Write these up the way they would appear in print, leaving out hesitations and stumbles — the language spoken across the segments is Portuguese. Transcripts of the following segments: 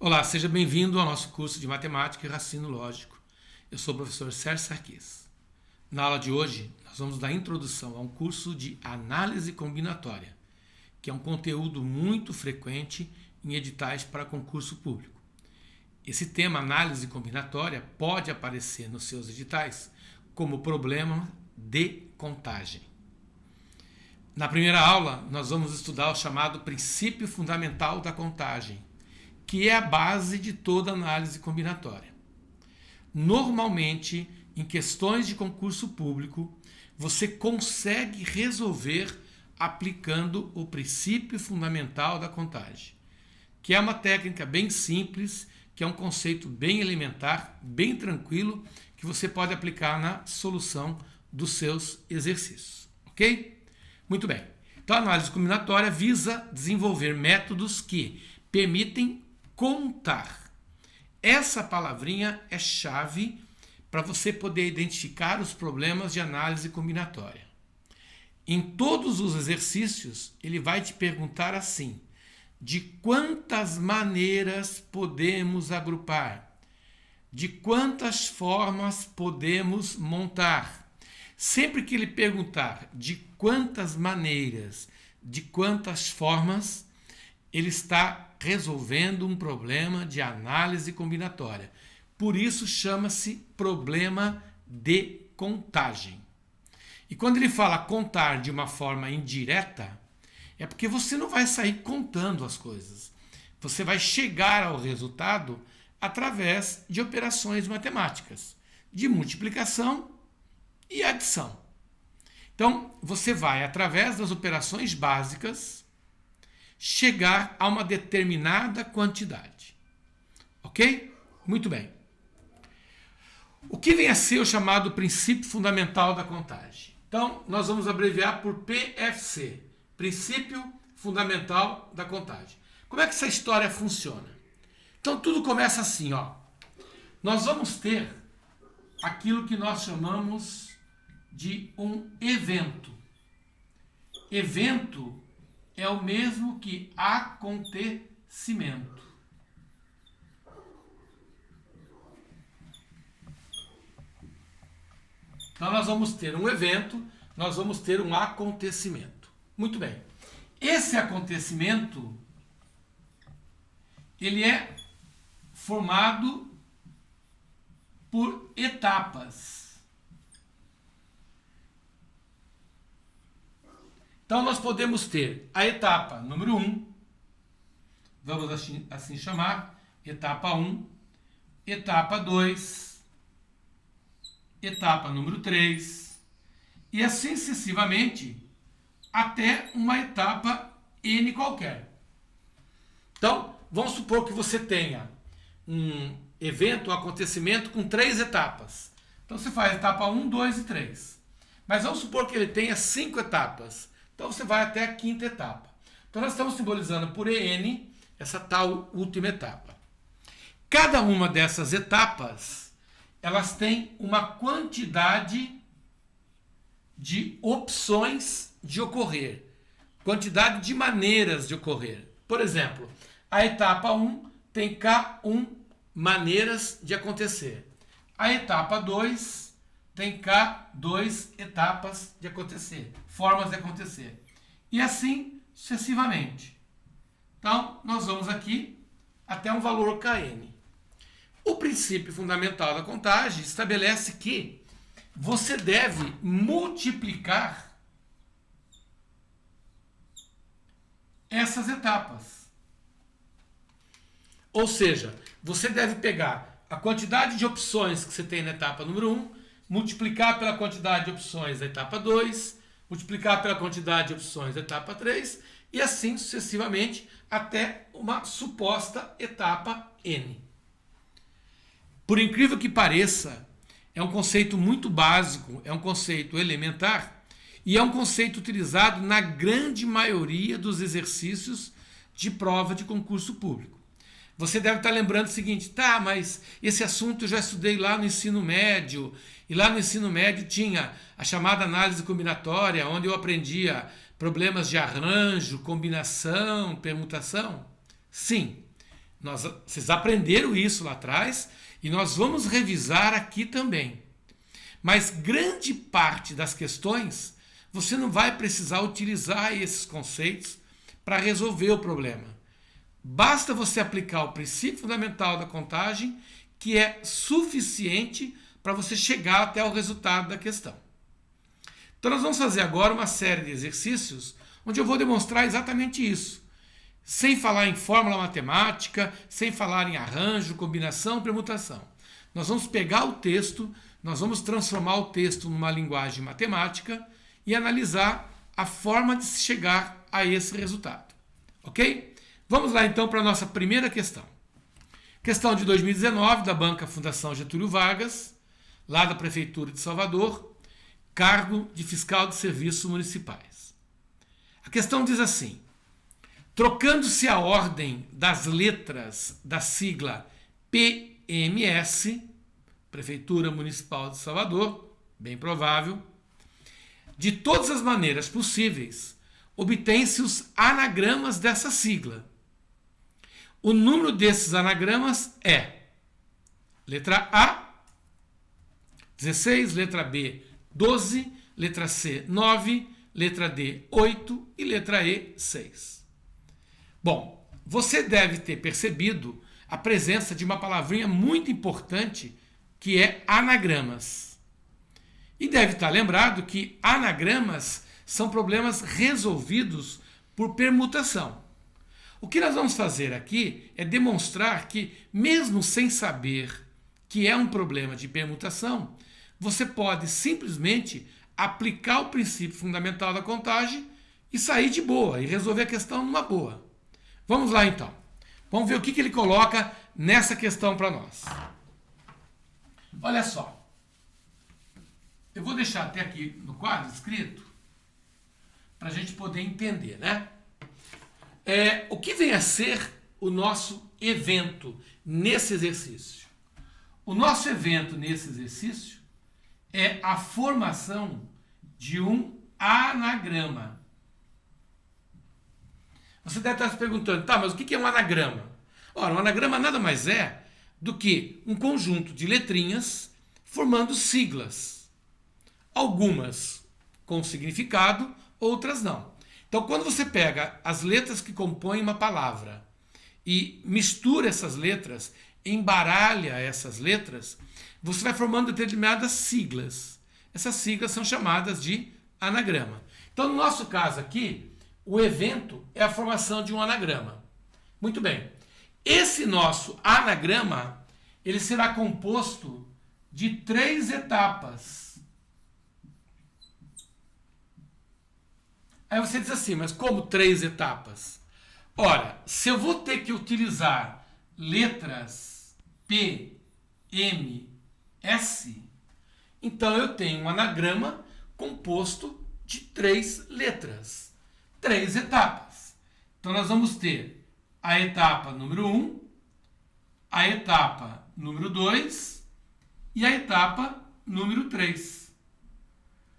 Olá, seja bem-vindo ao nosso curso de Matemática e Raciocínio Lógico. Eu sou o professor Sérgio Sarquis. Na aula de hoje, nós vamos dar introdução a um curso de Análise Combinatória, que é um conteúdo muito frequente em editais para concurso público. Esse tema, análise combinatória, pode aparecer nos seus editais como problema de contagem. Na primeira aula, nós vamos estudar o chamado princípio fundamental da contagem, que é a base de toda análise combinatória. Normalmente, em questões de concurso público, você consegue resolver aplicando o princípio fundamental da contagem, que é uma técnica bem simples, que é um conceito bem elementar, bem tranquilo, que você pode aplicar na solução dos seus exercícios, ok? Muito bem. Então, a análise combinatória visa desenvolver métodos que permitem contar. Essa palavrinha é chave para você poder identificar os problemas de análise combinatória. Em todos os exercícios, ele vai te perguntar assim: de quantas maneiras podemos agrupar? De quantas formas podemos montar? Sempre que ele perguntar de quantas maneiras, de quantas formas, ele está resolvendo um problema de análise combinatória. Por isso chama-se problema de contagem. E quando ele fala contar de uma forma indireta, é porque você não vai sair contando as coisas. Você vai chegar ao resultado através de operações matemáticas, de multiplicação e adição. Então, você vai, através das operações básicas, chegar a uma determinada quantidade. Ok? Muito bem. O que vem a ser o chamado princípio fundamental da contagem? Então, nós vamos abreviar por PFC, princípio fundamental da contagem. Como é que essa história funciona? Então, tudo começa assim, ó. Nós vamos ter aquilo que nós chamamos de um evento. Evento é o mesmo que acontecimento. Então, nós vamos ter um evento, nós vamos ter um acontecimento. Muito bem. Esse acontecimento, ele é formado por etapas. Então, nós podemos ter a etapa número 1, vamos assim chamar, etapa 1, etapa 2, etapa número 3, e assim sucessivamente, até uma etapa N qualquer. Então, vamos supor que você tenha um evento, um acontecimento com 3 etapas. Então, você faz etapa 1, 2 e 3. Mas vamos supor que ele tenha 5 etapas. Então, você vai até a 5ª etapa. Então, nós estamos simbolizando por EN essa tal última etapa. Cada uma dessas etapas, elas têm uma quantidade de opções de ocorrer, quantidade de maneiras de ocorrer. Por exemplo, a etapa 1 tem K1 maneiras de acontecer. A etapa 2 tem K2 etapas de acontecer, formas de acontecer. E assim sucessivamente. Então, nós vamos aqui até um valor Kn. O princípio fundamental da contagem estabelece que você deve multiplicar essas etapas. Ou seja, você deve pegar a quantidade de opções que você tem na etapa número 1, multiplicar pela quantidade de opções da etapa 2, multiplicar pela quantidade de opções da etapa 3 e assim sucessivamente até uma suposta etapa N. Por incrível que pareça, é um conceito muito básico, é um conceito elementar e é um conceito utilizado na grande maioria dos exercícios de prova de concurso público. Você deve estar lembrando o seguinte: tá, mas esse assunto eu já estudei lá no ensino médio, e lá no ensino médio tinha a chamada análise combinatória, onde eu aprendia problemas de arranjo, combinação, permutação. Sim, Vocês aprenderam isso lá atrás e nós vamos revisar aqui também. Mas grande parte das questões você não vai precisar utilizar esses conceitos para resolver o problema. Basta você aplicar o princípio fundamental da contagem, que é suficiente para você chegar até o resultado da questão. Então nós vamos fazer agora uma série de exercícios onde eu vou demonstrar exatamente isso. Sem falar em fórmula matemática, sem falar em arranjo, combinação, permutação. Nós vamos pegar o texto, nós vamos transformar o texto numa linguagem matemática e analisar a forma de se chegar a esse resultado. Ok? Vamos lá então para a nossa primeira questão. Questão de 2019 da Banca Fundação Getúlio Vargas, lá da Prefeitura de Salvador, cargo de fiscal de serviços municipais. A questão diz assim: trocando-se a ordem das letras da sigla PMS, Prefeitura Municipal de Salvador, bem provável, de todas as maneiras possíveis, obtém-se os anagramas dessa sigla. O número desses anagramas é letra A, 16, letra B, 12, letra C, 9, letra D, 8 e letra E, 6. Bom, você deve ter percebido a presença de uma palavrinha muito importante que é anagramas. E deve estar lembrado que anagramas são problemas resolvidos por permutação. O que nós vamos fazer aqui é demonstrar que, mesmo sem saber que é um problema de permutação, você pode simplesmente aplicar o princípio fundamental da contagem e sair de boa, e resolver a questão numa boa. Vamos lá então. Vamos ver o que ele coloca nessa questão para nós. Olha só. Eu vou deixar até aqui no quadro escrito para a gente poder entender, né? O que vem a ser o nosso evento nesse exercício? O nosso evento nesse exercício é a formação de um anagrama. Você deve estar se perguntando, tá, mas o que é um anagrama? Ora, um anagrama nada mais é do que um conjunto de letrinhas formando siglas. Algumas com significado, outras não. Então, quando você pega as letras que compõem uma palavra e mistura essas letras, embaralha essas letras, você vai formando determinadas siglas. Essas siglas são chamadas de anagrama. Então, no nosso caso aqui, o evento é a formação de um anagrama. Muito bem. Esse nosso anagrama, ele será composto de 3 etapas. Aí você diz assim, mas como 3 etapas? Ora, se eu vou ter que utilizar letras P, M, S, então eu tenho um anagrama composto de 3 letras. 3 etapas. Então nós vamos ter a etapa número 1, a etapa número 2 e a etapa número 3.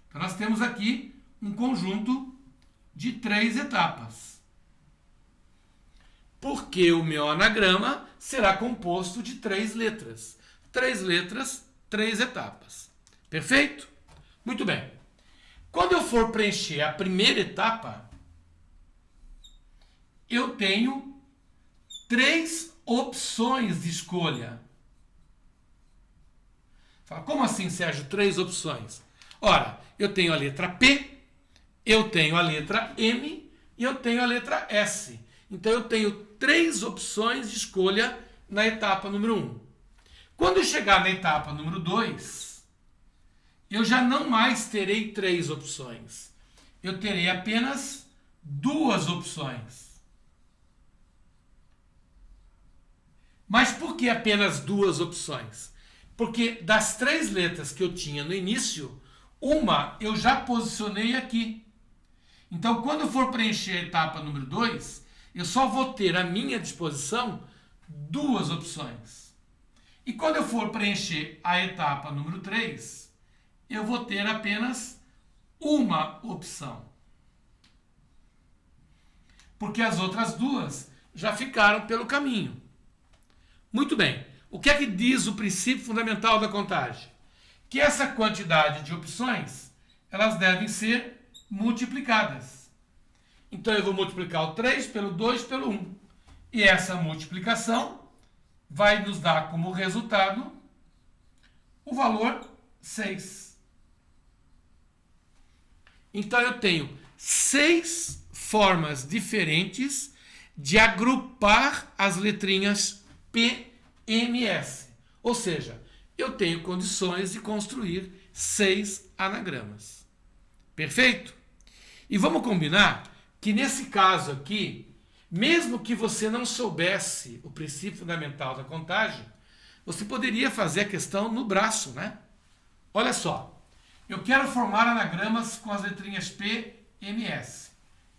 Então nós temos aqui um conjunto de 3 etapas. Porque o meu anagrama será composto de 3 letras. 3 letras, 3 etapas. Perfeito? Muito bem. Quando eu for preencher a primeira etapa, eu tenho 3 opções de escolha. Fala, como assim, Sérgio, 3 opções? Ora, eu tenho a letra P, eu tenho a letra M e eu tenho a letra S. Então eu tenho 3 opções de escolha na etapa número 1. Quando eu chegar na etapa número 2, eu já não mais terei 3 opções. Eu terei apenas 2 opções. Mas por que apenas 2 opções? Porque das 3 letras que eu tinha no início, uma eu já posicionei aqui. Então, quando eu for preencher a etapa número 2, eu só vou ter à minha disposição 2 opções. E quando eu for preencher a etapa número 3, eu vou ter apenas uma opção. Porque as outras 2 já ficaram pelo caminho. Muito bem. O que é que diz o princípio fundamental da contagem? Que essa quantidade de opções, elas devem ser multiplicadas. Então eu vou multiplicar o 3 pelo 2 pelo 1. E essa multiplicação vai nos dar como resultado o valor 6. Então eu tenho 6 formas diferentes de agrupar as letrinhas P, M, S. Ou seja, eu tenho condições de construir 6 anagramas. Perfeito? E vamos combinar que nesse caso aqui, mesmo que você não soubesse o princípio fundamental da contagem, você poderia fazer a questão no braço, né? Olha só, eu quero formar anagramas com as letrinhas P, M, S.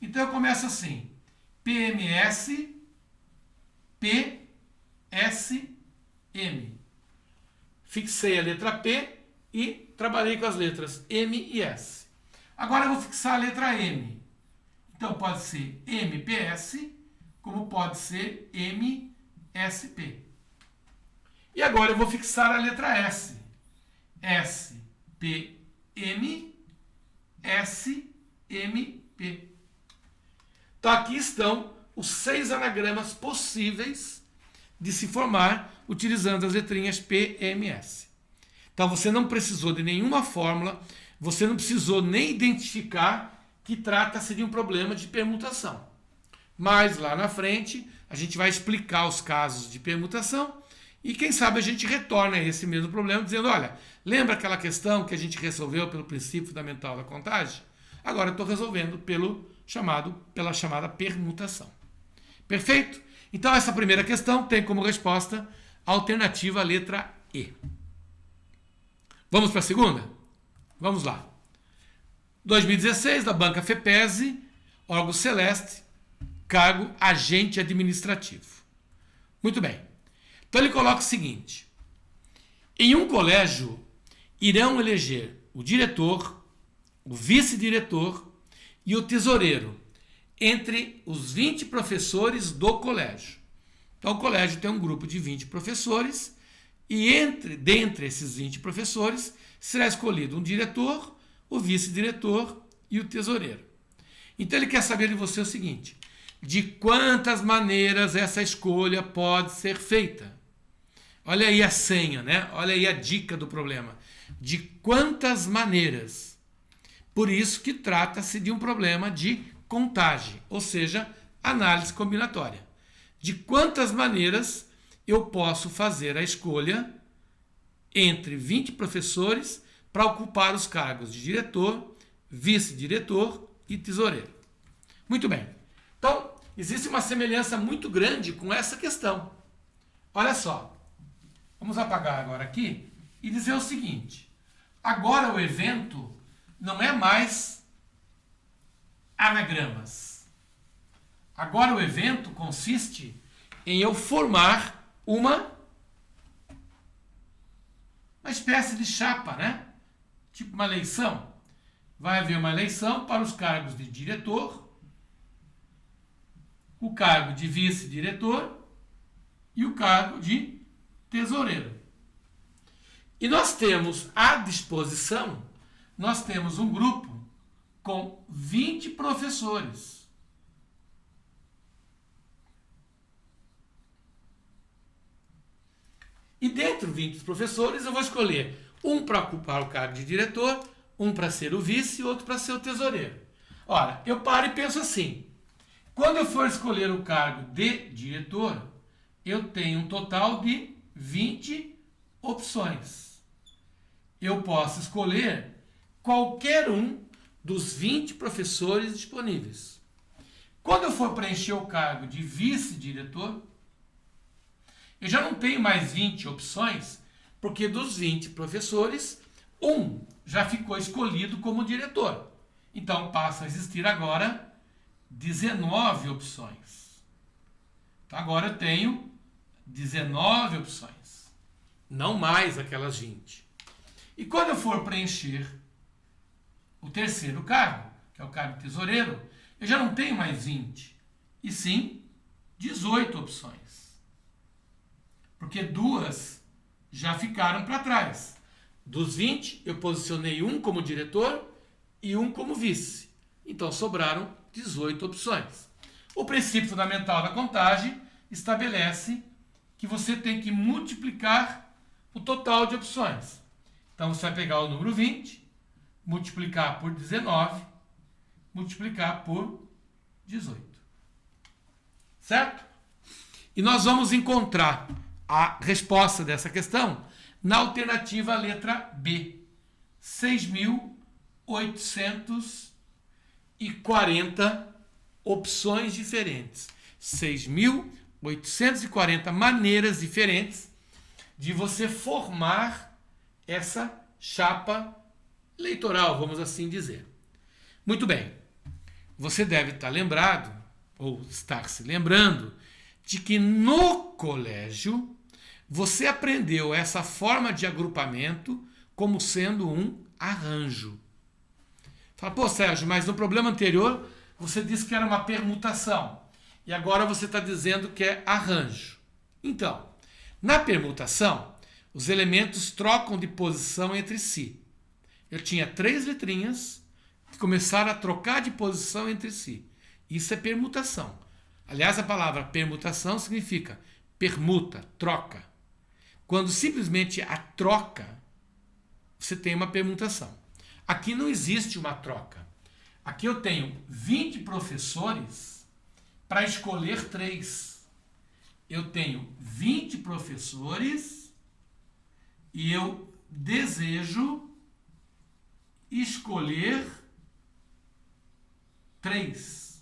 Então eu começo assim, PMS, P, S, M. Fixei a letra P e trabalhei com as letras M e S. Agora eu vou fixar a letra M. Então pode ser MPS, como pode ser MSP. E agora eu vou fixar a letra S. SPM, SMP. Então aqui estão os 6 anagramas possíveis de se formar utilizando as letrinhas P, M, S. Então você não precisou de nenhuma fórmula, você não precisou nem identificar que trata-se de um problema de permutação. Mas lá na frente a gente vai explicar os casos de permutação e quem sabe a gente retorna a esse mesmo problema dizendo, olha, lembra aquela questão que a gente resolveu pelo princípio fundamental da contagem? Agora eu estou resolvendo pela chamada permutação. Perfeito? Então essa primeira questão tem como resposta a alternativa a letra E. Vamos para a segunda? Vamos lá. 2016, da Banca FEPESE, órgão celeste, cargo agente administrativo. Muito bem. Então ele coloca o seguinte: em um colégio irão eleger o diretor, o vice-diretor e o tesoureiro entre os 20 professores do colégio. Então o colégio tem um grupo de 20 professores e dentre esses 20 professores será escolhido um diretor, o vice-diretor e o tesoureiro. Então ele quer saber de você o seguinte: de quantas maneiras essa escolha pode ser feita? Olha aí a senha, né? Olha aí a dica do problema. De quantas maneiras? Por isso que trata-se de um problema de contagem, ou seja, análise combinatória. De quantas maneiras eu posso fazer a escolha entre 20 professores para ocupar os cargos de diretor, vice-diretor e tesoureiro. Muito bem. Então, existe uma semelhança muito grande com essa questão. Olha só. Vamos apagar agora aqui e dizer o seguinte: agora o evento não é mais anagramas. Agora o evento consiste em eu formar uma espécie de chapa, né? Tipo uma eleição. Vai haver uma eleição para os cargos de diretor, o cargo de vice-diretor e o cargo de tesoureiro. E nós temos à disposição, nós temos um grupo com 20 professores. E dentro de 20 professores eu vou escolher um para ocupar o cargo de diretor, um para ser o vice e outro para ser o tesoureiro. Ora, eu paro e penso assim: quando eu for escolher o cargo de diretor, eu tenho um total de 20 opções. Eu posso escolher qualquer um dos 20 professores disponíveis. Quando eu for preencher o cargo de vice-diretor, eu já não tenho mais 20 opções, porque dos 20 professores, um já ficou escolhido como diretor. Então passa a existir agora 19 opções. Então agora eu tenho 19 opções, não mais aquelas 20. E quando eu for preencher o terceiro cargo, que é o cargo de tesoureiro, eu já não tenho mais 20, e sim 18 opções. porque duas já ficaram para trás. Dos 20, eu posicionei um como diretor e um como vice. Então sobraram 18 opções. O princípio fundamental da contagem estabelece que você tem que multiplicar o total de opções. Então você vai pegar o número 20, multiplicar por 19, multiplicar por 18. Certo? E nós vamos encontrar a resposta dessa questão na alternativa letra B. 6.840 opções diferentes. 6.840 maneiras diferentes de você formar essa chapa eleitoral, vamos assim dizer. Muito bem. Você deve estar lembrado, ou estar se lembrando, de que no colégio você aprendeu essa forma de agrupamento como sendo um arranjo. Fala, pô, Sérgio, mas no problema anterior você disse que era uma permutação e agora você está dizendo que é arranjo. Então, na permutação, os elementos trocam de posição entre si. Eu tinha 3 letrinhas que começaram a trocar de posição entre si. Isso é permutação. Aliás, a palavra permutação significa permuta, troca. Quando simplesmente a troca, você tem uma permutação. Aqui não existe uma troca. Aqui eu tenho 20 professores para escolher 3. Eu tenho 20 professores e eu desejo escolher 3.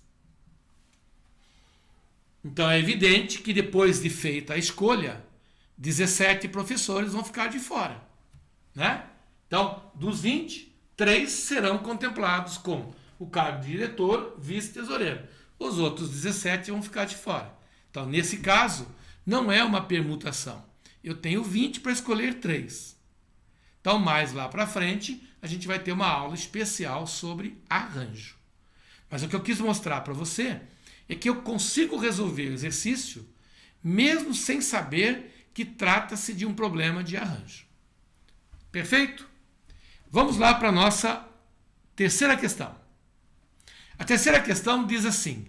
Então é evidente que depois de feita a escolha, 17 professores vão ficar de fora, né? Então, dos 20, 3 serão contemplados com o cargo de diretor, vice-tesoureiro. Os outros 17 vão ficar de fora. Então, nesse caso, não é uma permutação. Eu tenho 20 para escolher 3. Então, mais lá para frente, a gente vai ter uma aula especial sobre arranjo. Mas o que eu quis mostrar para você é que eu consigo resolver o exercício mesmo sem saber que trata-se de um problema de arranjo. Perfeito? Vamos lá para a nossa terceira questão. A terceira questão diz assim: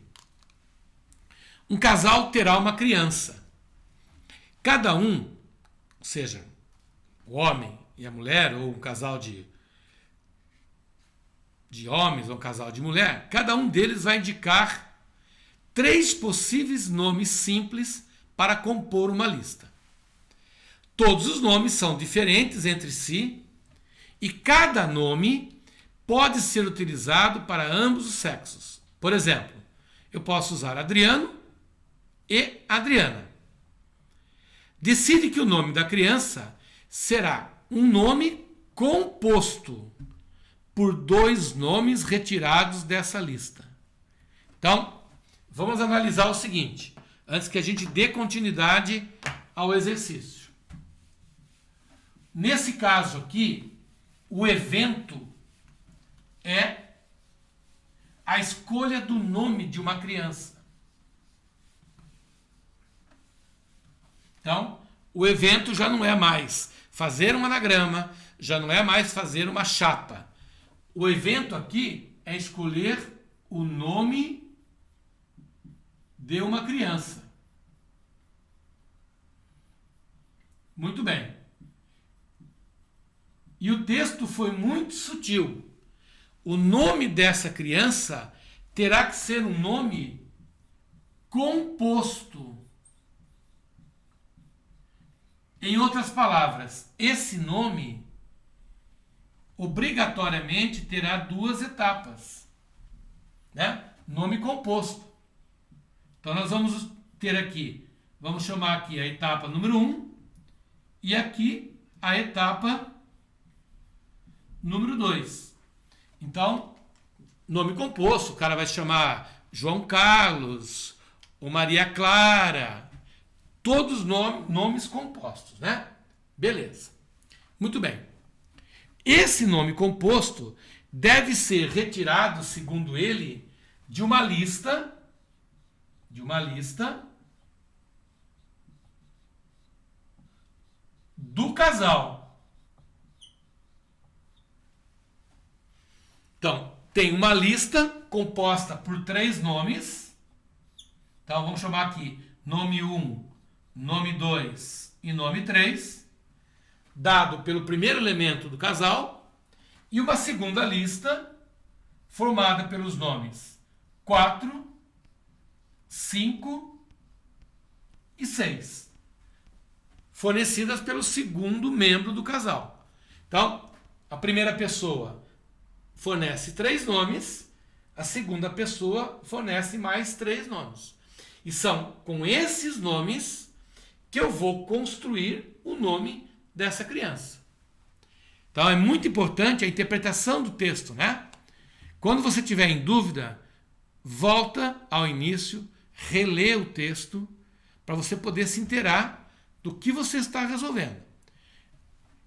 um casal terá uma criança. Cada um, ou seja, o homem e a mulher, ou um casal de homens ou um casal de mulher, cada um deles vai indicar 3 possíveis nomes simples para compor uma lista. Todos os nomes são diferentes entre si e cada nome pode ser utilizado para ambos os sexos. Por exemplo, eu posso usar Adriano e Adriana. Decide que o nome da criança será um nome composto por 2 nomes retirados dessa lista. Então, vamos analisar o seguinte, antes que a gente dê continuidade ao exercício. Nesse caso aqui, o evento é a escolha do nome de uma criança. Então, o evento já não é mais fazer um anagrama, já não é mais fazer uma chapa. O evento aqui é escolher o nome de uma criança. Muito bem. E o texto foi muito sutil. O nome dessa criança terá que ser um nome composto. Em outras palavras, esse nome obrigatoriamente terá 2 etapas, né? Nome composto. Então nós vamos ter aqui, vamos chamar aqui a etapa número 1 e aqui a etapa número 2. Então, nome composto, o cara vai chamar João Carlos ou Maria Clara, todos nomes compostos, né? Beleza. Muito bem. Esse nome composto deve ser retirado, segundo ele, de uma lista do casal. Então, tem uma lista composta por 3 nomes. Então, vamos chamar aqui nome 1, nome 2 e nome 3, dado pelo primeiro elemento do casal, e uma segunda lista formada pelos nomes 4, 5 e 6, fornecidas pelo segundo membro do casal. Então, a primeira pessoa fornece 3 nomes, a segunda pessoa fornece mais 3 nomes. E são com esses nomes que eu vou construir o nome dessa criança. Então é muito importante a interpretação do texto, né? Quando você tiver em dúvida, volta ao início, relê o texto, para você poder se inteirar do que você está resolvendo.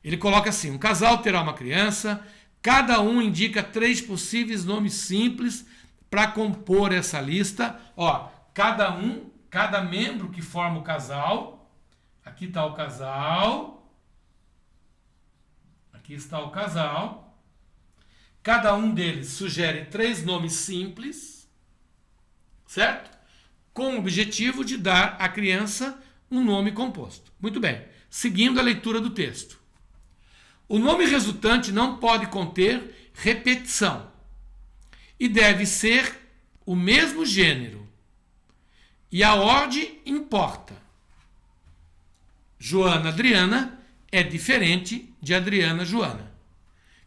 Ele coloca assim: um casal terá uma criança, cada um indica 3 possíveis nomes simples para compor essa lista. Ó, cada membro que forma o casal, aqui está o casal, aqui está o casal, cada um deles sugere 3 nomes simples, certo? Com o objetivo de dar à criança um nome composto. Muito bem, seguindo a leitura do texto. O nome resultante não pode conter repetição e deve ser o mesmo gênero. E a ordem importa. Joana Adriana é diferente de Adriana Joana.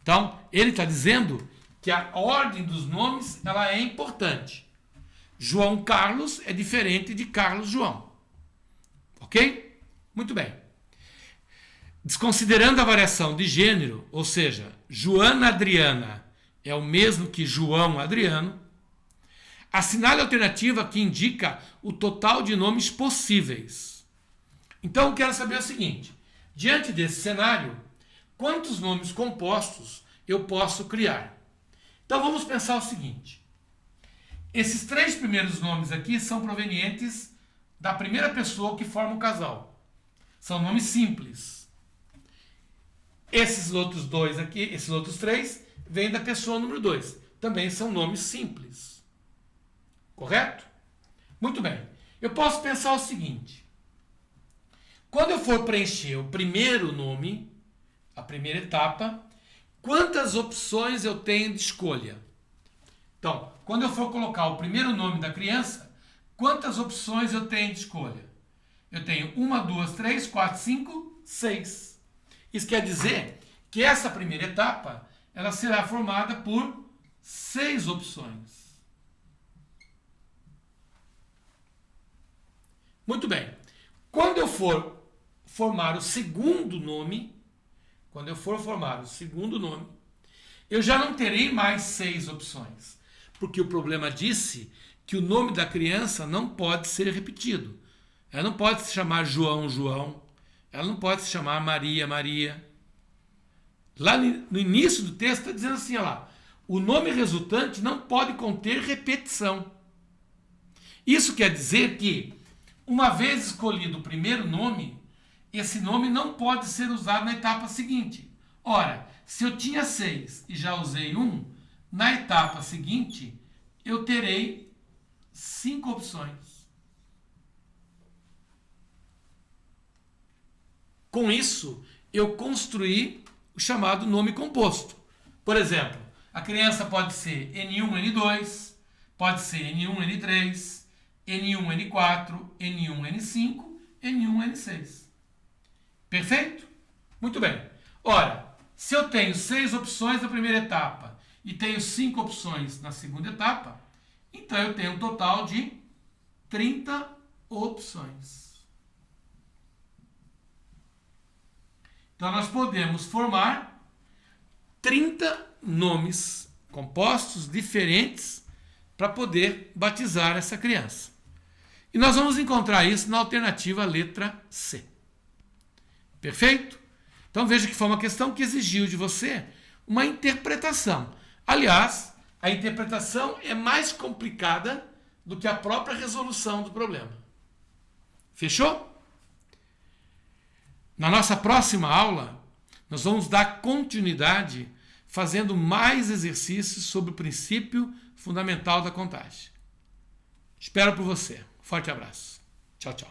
Então, ele está dizendo que a ordem dos nomes ela é importante. João Carlos é diferente de Carlos João. Ok? Muito bem. Desconsiderando a variação de gênero, ou seja, Joana Adriana é o mesmo que João Adriano, assinale a alternativa que indica o total de nomes possíveis. Então, eu quero saber o seguinte: diante desse cenário, quantos nomes compostos eu posso criar? Então, vamos pensar o seguinte: esses 3 primeiros nomes aqui são provenientes da primeira pessoa que forma o casal. São nomes simples. Esses outros 2 aqui, esses outros 3, vêm da pessoa número 2. Também são nomes simples. Correto? Muito bem. Eu posso pensar o seguinte: quando eu for preencher o primeiro nome, a primeira etapa, quantas opções eu tenho de escolha? Então, quando eu for colocar o primeiro nome da criança, quantas opções eu tenho de escolha? Eu tenho 1, 2, 3, 4, 5, 6. Isso quer dizer que essa primeira etapa ela será formada por 6 opções. Muito bem. Quando eu for formar o segundo nome, eu já não terei mais 6 opções, porque o problema disse que o nome da criança não pode ser repetido. Ela não pode se chamar João, João. Ela não pode se chamar Maria, Maria. Lá no início do texto está dizendo assim, olha lá, o nome resultante não pode conter repetição. Isso quer dizer que, uma vez escolhido o primeiro nome, esse nome não pode ser usado na etapa seguinte. Ora, se eu tinha 6 e já usei 1, na etapa seguinte eu terei 5 opções. Com isso, eu construí o chamado nome composto. Por exemplo, a criança pode ser N1, N2, pode ser N1, N3, N1, N4, N1, N5, N1, N6. Perfeito? Muito bem. Ora, se eu tenho 6 opções na primeira etapa e tenho 5 opções na segunda etapa, então eu tenho um total de 30 opções. Então nós podemos formar 30 nomes compostos diferentes para poder batizar essa criança. E nós vamos encontrar isso na alternativa letra C. Perfeito? Então veja que foi uma questão que exigiu de você uma interpretação. Aliás, a interpretação é mais complicada do que a própria resolução do problema. Fechou? Na nossa próxima aula, nós vamos dar continuidade fazendo mais exercícios sobre o princípio fundamental da contagem. Espero por você. Forte abraço. Tchau, tchau.